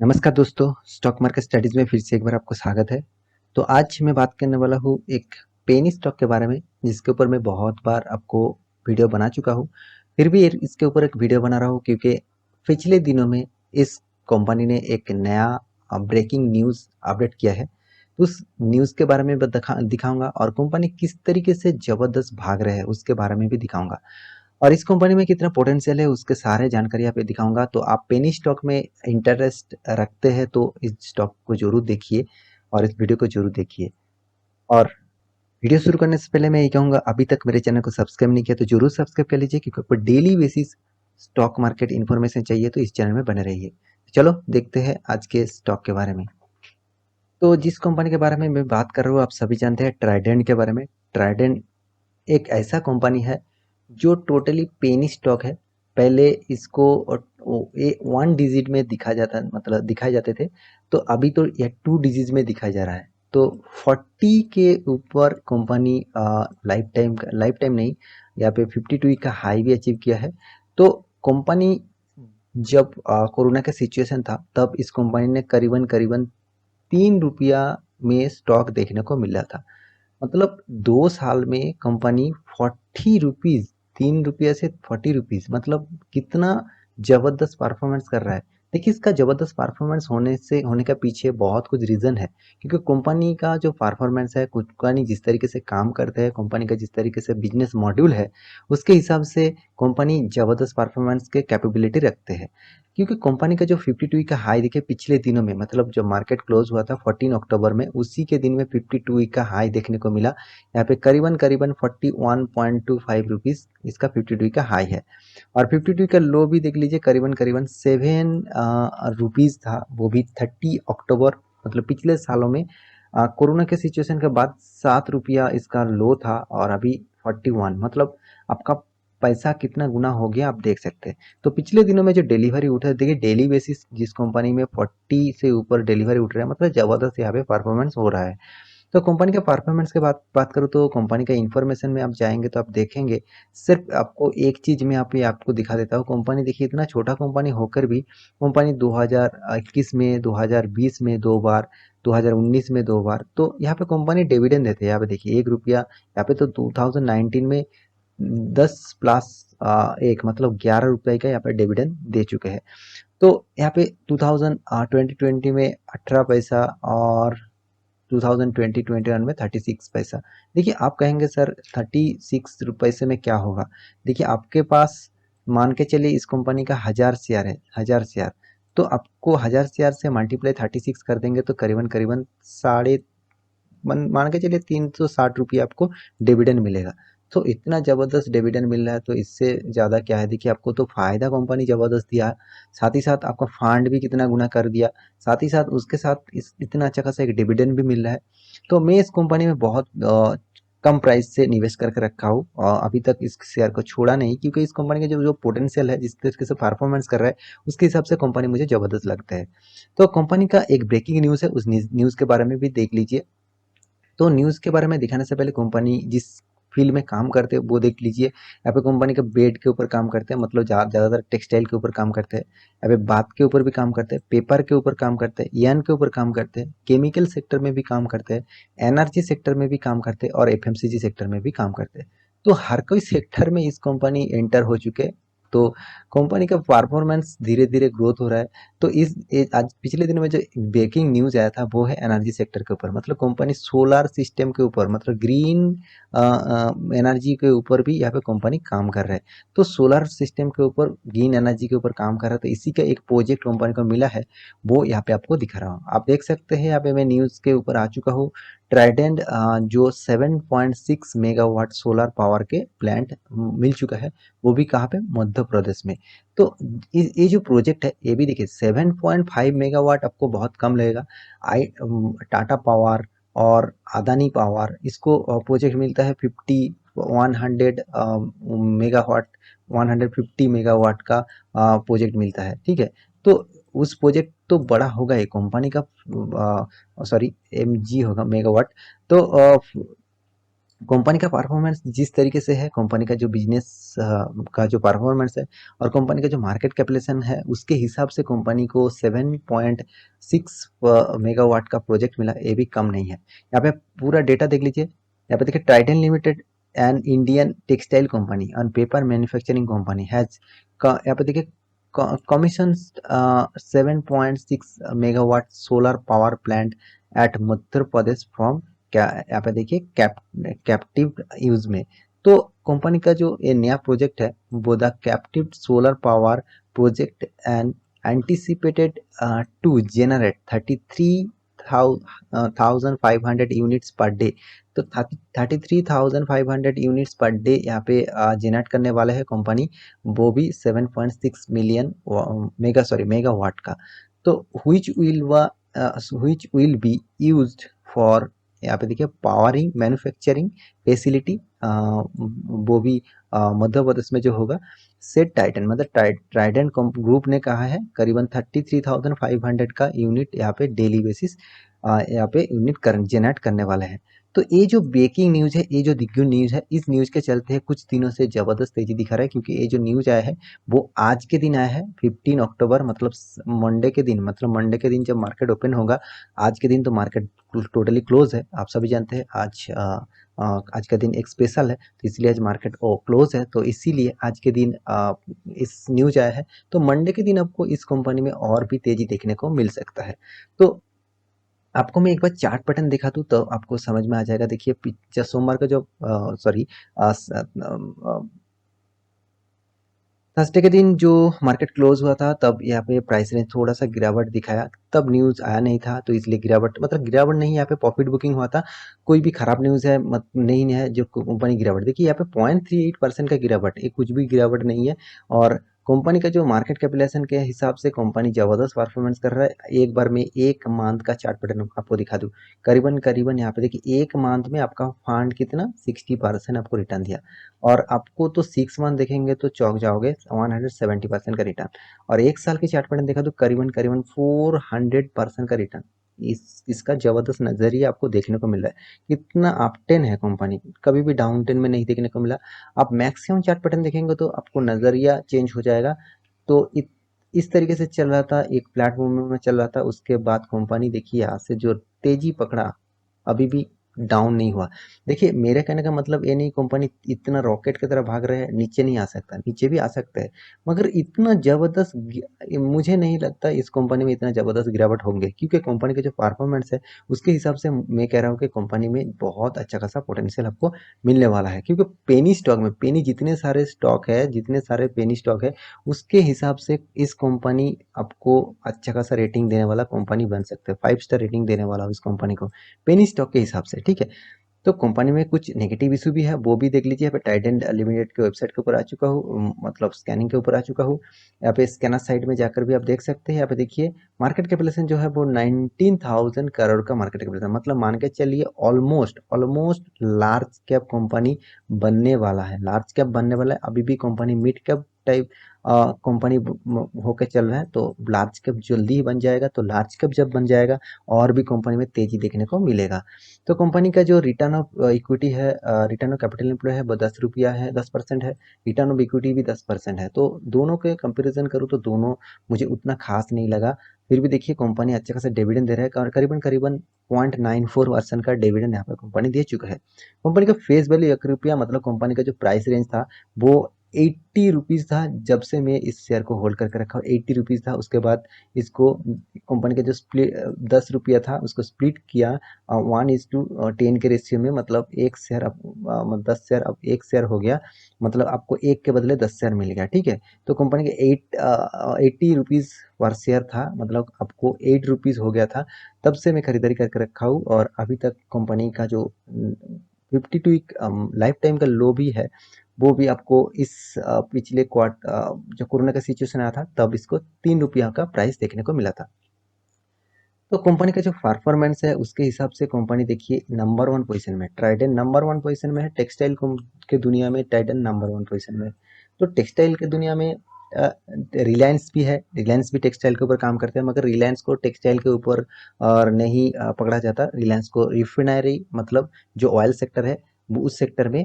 नमस्कार दोस्तों, stock market studies में फिर से एक बार आपको स्वागत है। तो आज मैं बात करने वाला हूँ एक पेनी स्टॉक के बारे में, जिसके ऊपर मैं बहुत बार आपको वीडियो बना चुका हूँ। फिर भी इसके ऊपर एक वीडियो बना रहा हूँ क्योंकि पिछले दिनों में इस कंपनी ने एक नया ब्रेकिंग न्यूज़ अपडेट किया है। उस न्यूज़ के बारे में दिखाऊंगा और कंपनी किस तरीके से ज़बरदस्त भाग रहे हैं उसके बारे में भी दिखाऊंगा। और इस कंपनी में कितना पोटेंशियल है उसके सारे जानकारी यहाँ पे दिखाऊंगा। तो आप पेनी स्टॉक में इंटरेस्ट रखते हैं तो इस स्टॉक को जरूर देखिए और इस वीडियो को जरूर देखिए। और वीडियो शुरू करने से पहले मैं ये कहूँगा, अभी तक मेरे चैनल को सब्सक्राइब नहीं किया तो जरूर सब्सक्राइब कर लीजिए, क्योंकि आपको daily basis stock market information चाहिए तो इस चैनल में बने रहिए। चलो देखते हैं आज के स्टॉक के बारे में। तो जिस कंपनी के बारे में मैं बात कर रहा हूँ आप सभी जानते हैं, ट्राइडेंट के बारे में। ट्राइडेंट एक ऐसा कंपनी है जो टोटली पेनी स्टॉक है। पहले इसको वन डिजिट में दिखा जाता, मतलब दिखाए जाते थे, तो अभी तो यह टू डिजिट में दिखाया जा रहा है। तो 40 के ऊपर कंपनी लाइफ टाइम नहीं, यहाँ पे 52 का हाई भी अचीव किया है। तो कंपनी जब कोरोना का सिचुएशन था तब इस कंपनी ने करीबन करीबन 3 रुपया में स्टॉक देखने को मिला था। मतलब 2 साल में कंपनी 40 रुपीज, 3 रुपया से 40 रुपीज, मतलब कितना जबरदस्त परफॉर्मेंस कर रहा है। देखिए, इसका जबरदस्त परफॉर्मेंस होने का पीछे बहुत कुछ रीजन है, क्योंकि कंपनी का जो परफॉर्मेंस है, कंपनी जिस तरीके से काम करते हैं, कंपनी का जिस तरीके से बिजनेस मॉड्यूल है, उसके हिसाब से कंपनी जबरदस्त परफॉर्मेंस के कैपेबिलिटी रखते हैं। क्योंकि कंपनी का जो 52 का हाई देखिए पिछले दिनों में, मतलब जब मार्केट क्लोज हुआ था 14 अक्टूबर में, उसी के दिन में 52 का हाई देखने को मिला। यहाँ पे करीबन करीबन 41.25 इसका 52 का हाई है। और 52 का लो भी देख लीजिए, करीबन करीबन 7 रुपीज था, वो भी 30 अक्टूबर, मतलब पिछले सालों में कोरोना के सिचुएशन के बाद 7 रुपया इसका लो था और अभी 41, मतलब आपका पैसा कितना गुना हो गया आप देख सकते हैं। तो पिछले दिनों में जो डिलीवरी उठा है, देखिए डेली बेसिस जिस कंपनी में 40 से ऊपर डिलीवरी उठ रहा है, मतलब जबरदस्त यहाँ पे परफॉर्मेंस हो रहा है। तो कंपनी के परफॉर्मेंस के बात करूँ तो कंपनी का इन्फॉर्मेशन में आप जाएंगे तो आप देखेंगे, सिर्फ आपको एक चीज में आपको दिखा देता हूँ। कंपनी देखिए, इतना छोटा कंपनी होकर भी कंपनी 2021 में, 2020 में 2 बार, 2019 में 2 बार, तो यहाँ पे कंपनी डिविडेंड देते हैं। यहाँ पे देखिए 1 रुपया, यहाँ पे तो 2019 में 10+1, मतलब 11 रुपये का यहाँ पे डिविडेंड दे चुके हैं। तो यहाँ पे 2020 में 18 पैसा और 2020-21 में 36 पैसा। देखिए, आप कहेंगे सर 36 पैसे में क्या होगा। देखिए, आपके पास मान के चलिए इस कंपनी का 1000 शेयर है, 1000 शेयर, तो आपको 1000 शेयर से मल्टीप्लाई 36 कर देंगे तो करीबन करीबन साढ़े मान के चलिए 360 रुपये आपको डिविडेंड मिलेगा। तो इतना जबरदस्त डिविडेंड मिल रहा है, तो इससे ज़्यादा क्या है। देखिए, आपको तो फायदा कंपनी जबरदस्त दिया है, साथ ही साथ आपका फंड भी कितना गुना कर दिया, साथ ही साथ उसके साथ इतना अच्छा खासा एक डिविडेंड भी मिल रहा है। तो मैं इस कंपनी में बहुत कम प्राइस से निवेश करके रखा हूँ और अभी तक इस शेयर को छोड़ा नहीं, क्योंकि इस कंपनी का जो जो पोटेंशियल है, जिस तरीके से परफॉर्मेंस कर रहा है, उसके हिसाब से कंपनी मुझे जबरदस्त लगता है। तो कंपनी का एक ब्रेकिंग न्यूज़ है, उस न्यूज़ के बारे में भी देख लीजिए। तो न्यूज़ के बारे में दिखाने से पहले कंपनी जिस फील्ड में काम करते हैं वो देख लीजिए। यहाँ पे कंपनी का बेड के ऊपर काम करते हैं, मतलब ज़्यादातर टेक्सटाइल के ऊपर काम करते हैं। यहाँ पे बात के ऊपर भी काम करते हैं, पेपर के ऊपर काम करते हैं, यार्न के ऊपर काम करते हैं, केमिकल सेक्टर में भी काम करते हैं, एनर्जी सेक्टर में भी काम करते हैं और एफएमसीजी सेक्टर में भी काम करते हैं। तो हर कोई सेक्टर में इस कंपनी एंटर हो चुके हैं। तो कंपनी का परफॉर्मेंस धीरे धीरे ग्रोथ हो रहा है। तो आज पिछले दिनों में जो ब्रेकिंग न्यूज आया था वो है एनर्जी सेक्टर के ऊपर, मतलब कंपनी सोलर सिस्टम के ऊपर, मतलब ग्रीन एनर्जी के ऊपर भी यहाँ पे कंपनी काम कर रहा है। तो सोलर सिस्टम के ऊपर, ग्रीन एनर्जी के ऊपर काम कर रहा है, तो इसी का एक प्रोजेक्ट कंपनी को मिला है, वो यहाँ पे आपको दिखा रहा हूँ। आप देख सकते हैं यहाँ पे मैं न्यूज के ऊपर आ चुका हूँ। ट्राइडेंट जो 7.6 मेगावाट सोलर पावर के प्लांट मिल चुका है, वो भी कहाँ पे, मध्य प्रदेश में। तो ये जो प्रोजेक्ट है ये भी देखिए 7.5 मेगावाट आपको बहुत कम लगेगा। टाटा पावर और अदानी पावर, इसको प्रोजेक्ट मिलता है 150 मेगावाट, 150 मेगावाट का प्रोजेक्ट मिलता है, ठीक है। तो उस प्रोजेक्ट तो बड़ा होगा, ये कंपनी का, सॉरी, एमजी होगा, मेगावाट। तो कंपनी का परफॉर्मेंस जिस तरीके से है, कंपनी का जो बिजनेस का जो परफॉर्मेंस है और कंपनी का जो मार्केट कैपिटलाइजेशन है, उसके हिसाब से कंपनी को 7.6 मेगावाट का प्रोजेक्ट मिला, ये भी कम नहीं है। यहाँ पे पूरा डेटा देख लीजिए। यहाँ पे देखिए Trident limited and Indian textile company and paper manufacturing company has, यहाँ पे देखिए commission 7.6 megawatt solar power plant at Madhya Pradesh from, क्या यहाँ पे देखिए कैप्टिव यूज में। तो कंपनी का जो ये नया प्रोजेक्ट है वो the captive solar power project and anticipated to generate 33,500 units per day. तो 33,500 यूनिट्स पर डे यहाँ पे जेनरेट करने वाले है कंपनी, वो भी 7.6 मिलियन मेगावाट का। तो which will be used for, यहाँ पे देखिए पावरिंग मैन्युफैक्चरिंग फैसिलिटी, वो भी मध्य प्रदेश में जो होगा। सेट टाइटन मतलब ट्राइडेंट ग्रुप ने कहा है करीबन 33,500 का यूनिट यहाँ पे डेली बेसिस यहाँ पे यूनिट जनरेट करने वाले हैं। तो ये जो ब्रेकिंग न्यूज है, ये जो गुड न्यूज है, इस न्यूज के चलते कुछ दिनों से जबरदस्त तेजी दिखा रहा है, क्योंकि ये जो न्यूज आया है वो आज के दिन आया है 15 अक्टूबर, मतलब मंडे के दिन, मतलब मंडे के दिन जब मार्केट ओपन होगा। आज के दिन तो मार्केट टोटली क्लोज है, आप सभी जानते हैं। आज का दिन एक स्पेशल है, तो इसलिए आज मार्केट क्लोज है, तो इसीलिए आज के दिन इस न्यूज आया है। तो मंडे के दिन आपको इस कंपनी में और भी तेजी देखने को मिल सकता है। तो आपको मैं एक बार चार्ट पैटर्न दिखा दूं तो आपको समझ में आ जाएगा। देखिए सोमवार का जो सॉरी थर्सडे के दिन जो मार्केट क्लोज हुआ था, तब यहाँ पे प्राइस ने थोड़ा सा गिरावट दिखाया, तब न्यूज आया नहीं था, तो इसलिए गिरावट, मतलब गिरावट नहीं, यहाँ पे प्रॉफिट बुकिंग हुआ था। कोई भी खराब न्यूज है नहीं है जो कंपनी गिरावट, देखिए यहाँ पे 0.38% का गिरावट, ये कुछ भी गिरावट नहीं है। और कंपनी का जो मार्केट कैपिटलाइजेशन के हिसाब से कंपनी जबरदस्त परफॉर्मेंस कर रहा है। एक बार में एक मंथ का चार्ट पैटर्न आपको दिखा दूं, करीबन करीबन यहाँ पे देखिए एक मंथ में आपका फंड कितना 60% आपको रिटर्न दिया, और आपको तो 6 मंथ देखेंगे तो चौंक जाओगे, 170% का रिटर्न। और एक साल की चार्ट पैटर्न देखा तो करीबन करीबन 400% का रिटर्न। इसका जबरदस्त नजरिया आपको देखने को मिल रहा है, कितना अप टेन है कंपनी, कभी भी डाउन टेन में नहीं देखने को मिला। आप मैक्सिमम चार्ट पैटर्न देखेंगे तो आपको नजरिया चेंज हो जाएगा। तो इस तरीके से चल रहा था, एक प्लेटफॉर्म में चल रहा था, उसके बाद कंपनी देखिए यहाँ से जो तेजी पकड़ा, अभी भी डाउन नहीं हुआ। देखिए मेरे कहने का मतलब ये नहीं कंपनी इतना रॉकेट की तरह भाग रहे हैं, नीचे नहीं आ सकता, नीचे भी आ सकता है, मगर इतना जबरदस्त मुझे नहीं लगता इस कंपनी में इतना जबरदस्त गिरावट होंगे, क्योंकि कंपनी का जो परफॉर्मेंस है उसके हिसाब से मैं कह रहा हूँ कि कंपनी में बहुत अच्छा खासा पोटेंशियल आपको मिलने वाला है। क्योंकि पेनी स्टॉक में, पेनी जितने सारे स्टॉक है, जितने सारे पेनी स्टॉक है, उसके हिसाब से इस कंपनी आपको अच्छा खासा रेटिंग देने वाला कंपनी बन सकते हैं, 5 स्टार रेटिंग देने वाला इस कंपनी को पेनी स्टॉक के हिसाब से, ठीक है। तो कंपनी में कुछ नेगेटिव इशू भी है, वो भी देख लीजिए। यहाँ पे टाइटेंट लिमिटेड के वेबसाइट के ऊपर आ चुका हूँ, मतलब स्कैनिंग के ऊपर आ चुका हूँ। यहाँ पे स्कैनर साइट में जाकर भी आप देख सकते हैं। यहाँ पे देखिए मार्केट कैपिटलाइजेशन जो है वो 19,000 करोड़ का मार्केट कैपिटलाइजेशन, मतलब मान के चलिए almost almost large cap company बनने वाला है, लार्ज कैप बनने वाला है। अभी भी company mid cap type company होकर चल रहा है, तो लार्ज कैप जल्दी ही बन जाएगा। तो लार्ज कैप जब बन जाएगा और भी कंपनी में तेजी देखने को मिलेगा। तो कंपनी का जो रिटर्न ऑफ इक्विटी है, रिटर्न ऑफ कैपिटल एम्प्लॉय है, वो 10 रुपया है, 10% है। रिटर्न ऑफ इक्विटी भी 10% है। तो दोनों के कंपेरिजन करूँ तो दोनों मुझे उतना खास नहीं लगा। फिर भी देखिए कंपनी अच्छा खासा डिविडेंड दे रहा है, और करीबन करीबन 0.94% का डिविडेंड यहाँ पे कंपनी दे चुका है। कंपनी का फेस वैल्यू 1 रुपया, मतलब कंपनी का जो प्राइस रेंज था वो 80 रुपीज़ था। जब से मैं इस शेयर को होल्ड करके रखा हूँ 80 रुपीज़ था। उसके बाद इसको कंपनी का जो स्प्लिट 10 रुपया था उसको स्प्लिट किया 1:10 के रेशियो में, मतलब एक शेयर अब 10 शेयर अब एक शेयर हो गया, मतलब आपको एक के बदले 10 शेयर मिल गया, ठीक है। तो कंपनी के 80 रुपीज़ पर शेयर था, मतलब आपको 8 रुपीज़ हो गया था। तब से मैं खरीदारी करके रखा हूँ, और अभी तक कंपनी का जो 52 वीक लाइफ टाइम का लो भी है, वो भी आपको इस पिछले जो कोरोना का सिचुएशन आया था तब इसको 3 रुपया का प्राइस देखने को मिला था। तो कंपनी का जो परफॉर्मेंस है उसके हिसाब से कंपनी देखिए नंबर 1 पोजीशन में, ट्राइडेंट नंबर 1 पोजीशन में है। टेक्सटाइल के दुनिया में ट्राइडेंट नंबर 1 पोजीशन में है। तो टेक्सटाइल के दुनिया में रिलायंस भी है, रिलायंस भी टेक्सटाइल के ऊपर काम करते हैं, मगर रिलायंस को टेक्सटाइल के ऊपर और नहीं पकड़ा जाता। रिलायंस को रिफाइनरी, मतलब जो ऑयल सेक्टर है वो उस सेक्टर में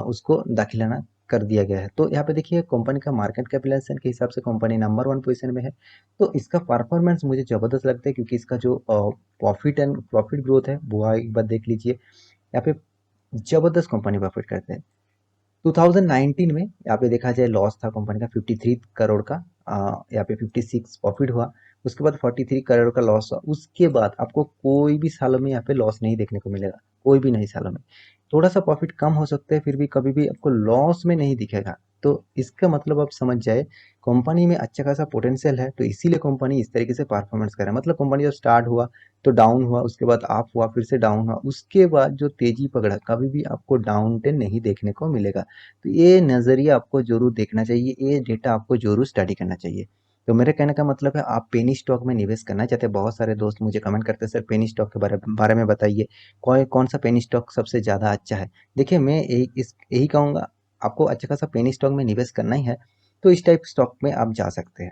उसको दाखिलाना कर दिया गया है। तो यहाँ पे देखिए कंपनी का मार्केट कैपिटलाइजेशन के हिसाब से कंपनी नंबर 1 पोजीशन में है। तो इसका परफॉर्मेंस मुझे ज़बरदस्त लगता है क्योंकि इसका जो प्रॉफिट ग्रोथ है वो एक बार देख लीजिए। यहाँ पे ज़बरदस्त कंपनी प्रॉफिट करते हैं। 2019 में यहाँ पे देखा जाए लॉस था कंपनी का 53 करोड़ का, यहाँ पे 56 प्रॉफिट हुआ, उसके बाद 43 करोड़ का लॉस हुआ। उसके बाद आपको कोई भी सालों में यहाँ पे लॉस नहीं देखने को मिलेगा, कोई भी नहीं सालों में। थोड़ा सा प्रॉफिट कम हो सकता है फिर भी कभी भी आपको लॉस में नहीं दिखेगा। तो इसका मतलब आप समझ जाए कंपनी में अच्छा खासा पोटेंशियल है, तो इसीलिए कंपनी इस तरीके से परफॉर्मेंस कर रहा है। मतलब कंपनी जब स्टार्ट हुआ तो डाउन हुआ, उसके बाद अप हुआ, फिर से डाउन हुआ, उसके बाद जो तेजी पकड़ा कभी भी आपको डाउन ट्रेंड नहीं देखने को मिलेगा। तो ये नज़रिया आपको ज़रूर देखना चाहिए, ये डेटा आपको ज़रूर स्टडी करना चाहिए। तो मेरे कहने का मतलब है आप पेनी स्टॉक में निवेश करना चाहते हैं। बहुत सारे दोस्त मुझे कमेंट करते हैं सर पेनी स्टॉक के बारे में बताइए, कौन सा पेनी स्टॉक सबसे ज़्यादा अच्छा है। देखिए मैं यही कहूँगा, आपको अच्छा खासा पेनी स्टॉक में निवेश करना ही है तो इस टाइप स्टॉक में आप जा सकते हैं,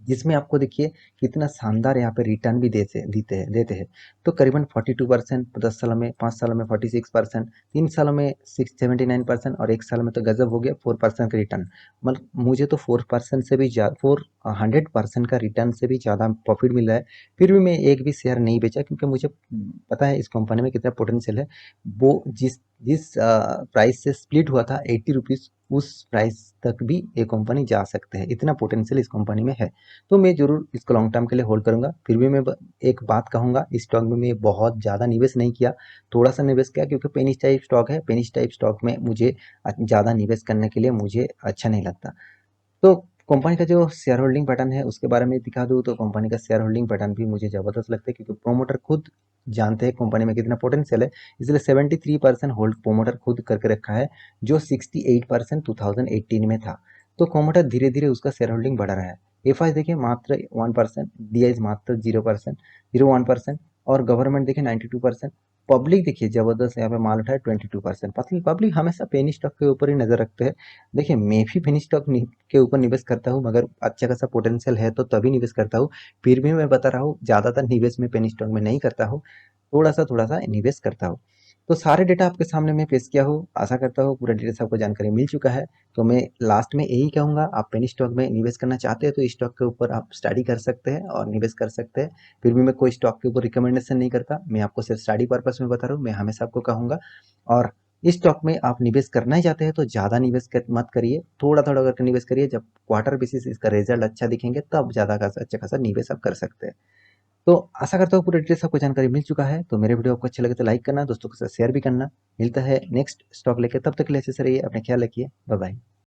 जिसमें आपको देखिए कितना शानदार यहाँ पे रिटर्न भी देते हैं। तो करीबन 42%, 10 सालों में, 5 सालों में 46%, 3 सालों में 79% और 1 साल में तो गजब हो गया 4% का रिटर्न। मतलब मुझे तो 4% से भी ज़्यादा 400% का रिटर्न से भी ज़्यादा प्रॉफिट मिल रहा है। फिर भी मैं एक भी शेयर नहीं बेचा क्योंकि मुझे पता है इस कंपनी में कितना पोटेंशियल है। वो जिस प्राइस से स्प्लिट हुआ था 80 रुपीज़, उस प्राइस तक भी ये कंपनी जा सकते हैं, इतना पोटेंशियल इस कंपनी में है। तो मैं ज़रूर इसको लॉन्ग टर्म के लिए होल्ड करूँगा। फिर भी मैं एक बात कहूँगा, इस स्टॉक में मैं बहुत ज़्यादा निवेश नहीं किया, थोड़ा सा निवेश किया क्योंकि पेनी टाइप स्टॉक है। पेनी टाइप स्टॉक में मुझे ज़्यादा निवेश करने के लिए मुझे अच्छा नहीं लगता। तो कंपनी का जो शेयर होल्डिंग पैटर्न है उसके बारे में दिखा दूँ तो कंपनी का शेयर होल्डिंग पैटर्न भी मुझे ज़बरदस्त लगता है क्योंकि प्रोमोटर खुद जानते हैं कंपनी में कितना पोटेंशियल है, इसलिए 73% होल्ड प्रोमोटर खुद करके रखा है, जो 68% 2018 में था। तो प्रोमोटर धीरे धीरे उसका शेयर होल्डिंग बढ़ा रहा है। एफ आई देखिए मात्र 1%, डी आई मात्र 0%, 0.1%, और गवर्नमेंट देखिए 92%। पब्लिक देखिए जबरदस्त यहाँ पे माल उठाए 22%। पब्लिक हमेशा पेनी स्टॉक के ऊपर ही नजर रखते हैं। देखिए मैं भी पेनी स्टॉक के ऊपर निवेश करता हूँ, मगर अच्छा खासा पोटेंशियल है तो तभी निवेश करता हूँ। फिर भी मैं बता रहा हूँ ज़्यादातर निवेश में पेनी स्टॉक में नहीं करता हूँ, थोड़ा सा निवेश करता हूँ। तो सारे डेटा आपके सामने मैं पेश किया हूँ, आशा करता हूँ पूरा डिटेल्स आपको जानकारी मिल चुका है। तो मैं लास्ट में यही कहूँगा, आप पेनी स्टॉक में निवेश करना चाहते हैं तो इस स्टॉक के ऊपर आप स्टडी कर सकते हैं और निवेश कर सकते हैं। फिर भी मैं कोई स्टॉक के ऊपर रिकमेंडेशन नहीं करता, मैं आपको सिर्फ स्टडी पर्पस में बता रहा हूँ, मैं हमेशा आपको कहूँगा। और इस स्टॉक में आप निवेश करना ही चाहते हैं तो ज़्यादा मत करिए, थोड़ा थोड़ा करके निवेश करिए। जब क्वार्टर बेसिस इसका रिजल्ट अच्छा दिखेंगे तब ज़्यादा खासा अच्छा खासा निवेश आप कर सकते हैं। तो आशा करता हूँ पूरी डिटेल्स आपको जानकारी मिल चुका है। तो मेरे वीडियो आपको अच्छा लगे तो लाइक करना, दोस्तों के साथ शेयर भी करना। मिलता है नेक्स्ट स्टॉक लेके, तब तक के लिए अच्छे से रहिए, अपना ख्याल रखिए, बाय बाय।